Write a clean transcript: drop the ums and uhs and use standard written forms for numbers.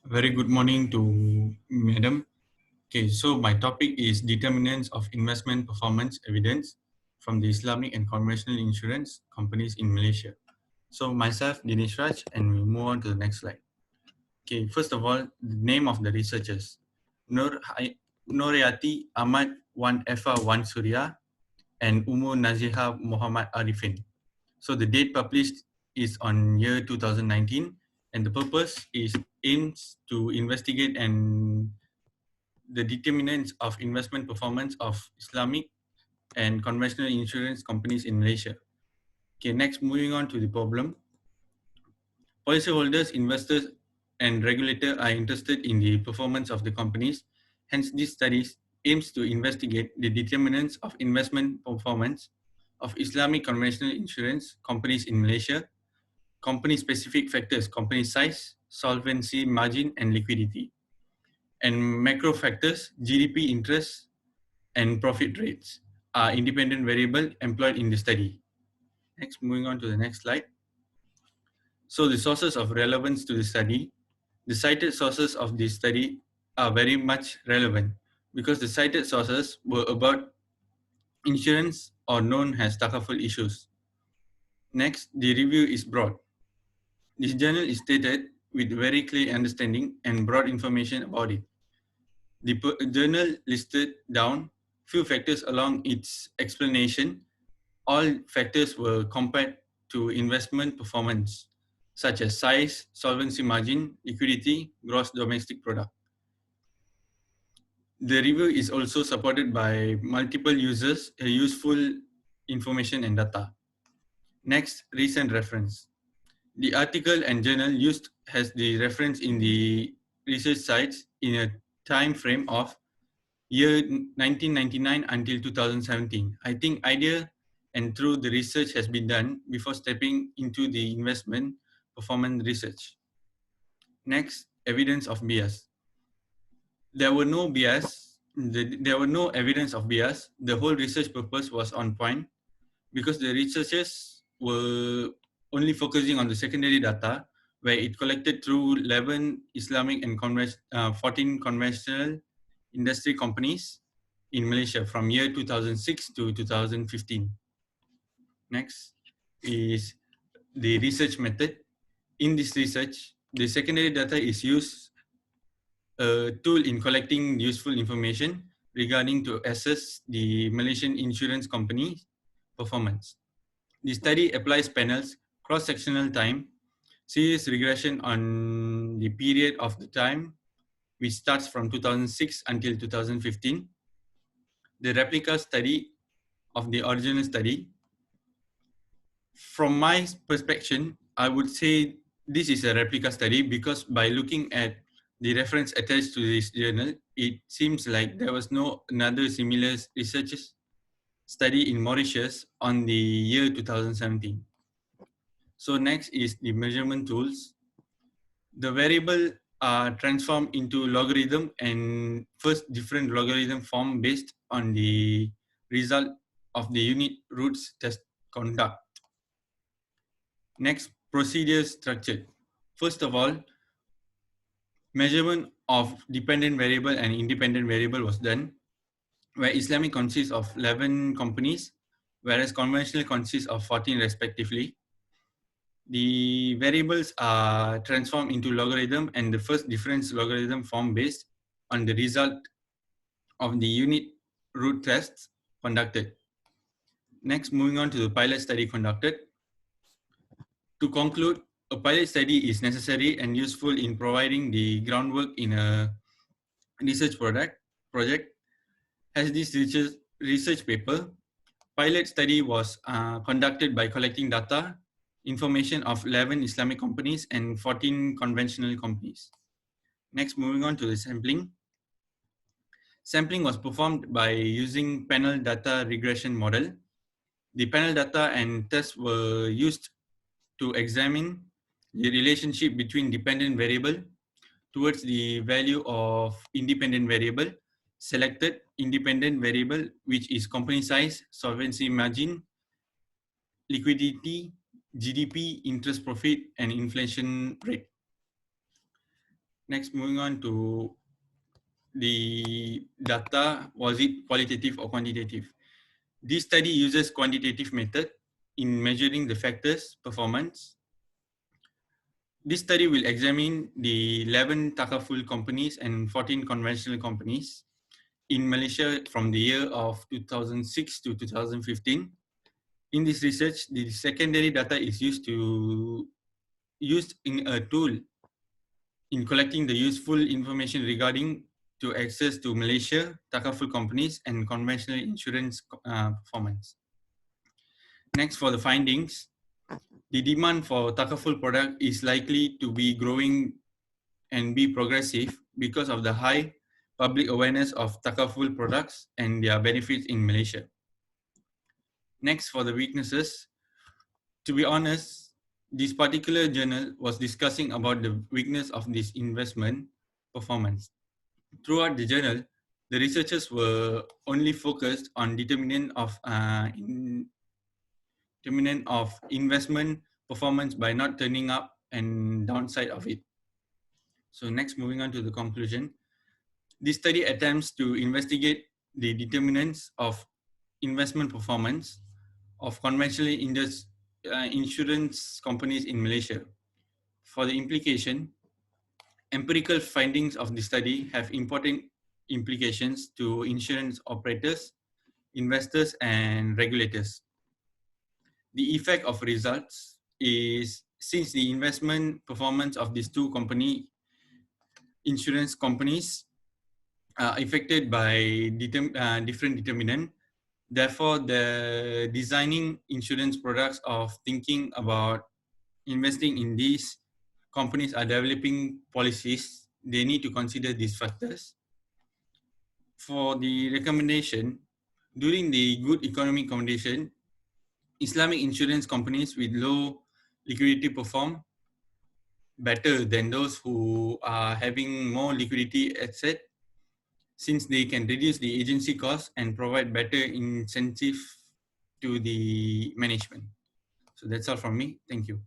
Very good morning to Madam. Okay, so my topic is determinants of investment performance evidence from the Islamic and conventional insurance companies in Malaysia. So myself, Dineesh Raj, and we move on to the next slide. Okay, first of all, the name of the researchers. Nurayati Ahmad Wan Efa Wan Surya and Umur Naziha Muhammad Arifin. So the date published is on year 2019, and the purpose is aims to investigate and the determinants of investment performance of Islamic and conventional insurance companies in Malaysia. Okay, next, moving on to the problem. Policyholders, investors, and regulator are interested in the performance of the companies. Hence, this study aims to investigate the determinants of investment performance of Islamic conventional insurance companies in Malaysia, company-specific factors, company size, solvency margin, and liquidity, and macro factors, GDP interest, and profit rates are independent variable employed in the study. Next, moving on to the next slide. So the sources of relevance to the study. The cited sources of this study are very much relevant because the cited sources were about insurance or known as takaful issues. Next, the review is broad. This journal is stated with very clear understanding and broad information about it. The journal listed down few factors along its explanation. All factors were compared to investment performance, such as size, solvency margin, liquidity, gross domestic product. The review is also supported by multiple users, useful information and data. Next, recent reference. The article and journal used has the reference in the research sites in a time frame of year 1999 until 2017. I think idea and through the research has been done before stepping into the investment performance research. Next, evidence of bias. There were no bias. There were no evidence of bias. The whole research purpose was on point because the researchers were only focusing on the secondary data where it collected through 11 Islamic and 14 conventional industry companies in Malaysia from year 2006 to 2015. Next is the research method. In this research, the secondary data is used a tool in collecting useful information regarding to assess the Malaysian insurance company performance. The study applies panels, cross-sectional time, series regression on the period of the time which starts from 2006 until 2015, the replica study of the original study. From my perspective, I would say this is a replica study because by looking at the reference attached to this journal, it seems like there was no another similar research study in Mauritius on the year 2017. So next is the measurement tools. The variable are transformed into logarithm and first different logarithm form based on the result of the unit roots test conduct. Next, procedure structure. First of all, measurement of dependent variable and independent variable was done, where Islamic consists of 11 companies, whereas conventional consists of 14 respectively. The variables are transformed into logarithm and the first difference logarithm form based on the result of the unit root tests conducted. Next, moving on to the pilot study conducted. To conclude, a pilot study is necessary and useful in providing the groundwork in a research project. As this research paper, pilot study was conducted by collecting data, information of 11 Islamic companies and 14 conventional companies. Next, moving on to the sampling. Sampling was performed by using panel data regression model. The panel data and tests were used to examine the relationship between dependent variable towards the value of independent variable, selected independent variable, which is company size, solvency margin, liquidity, GDP, interest profit, and inflation rate. Next, moving on to the data, was it qualitative or quantitative? This study uses quantitative method in measuring the factors performance. This study will examine the 11 Takaful companies and 14 conventional companies in Malaysia from the year of 2006 to 2015. In this research, the secondary data is used in a tool in collecting the useful information regarding to access to Malaysia, Takaful companies, and conventional insurance performance. Next, for the findings, the demand for Takaful product is likely to be growing and be progressive because of the high public awareness of Takaful products and their benefits in Malaysia. Next, for the weaknesses, to be honest, this particular journal was discussing about the weakness of this investment performance. Throughout the journal, the researchers were only focused on determinant of investment performance by not turning up and downside of it. So next, moving on to the conclusion. This study attempts to investigate the determinants of investment performance of conventional insurance companies in Malaysia. For the implication, empirical findings of the study have important implications to insurance operators, investors, and regulators. The effect of results is since the investment performance of these two insurance companies are affected by different determinant. Therefore, the designing insurance products of thinking about investing in these companies are developing policies. They need to consider these factors. For the recommendation, during the good economic condition, Islamic insurance companies with low liquidity perform better than those who are having more liquidity asset, since they can reduce the agency cost and provide better incentive to the management. So that's all from me. Thank you.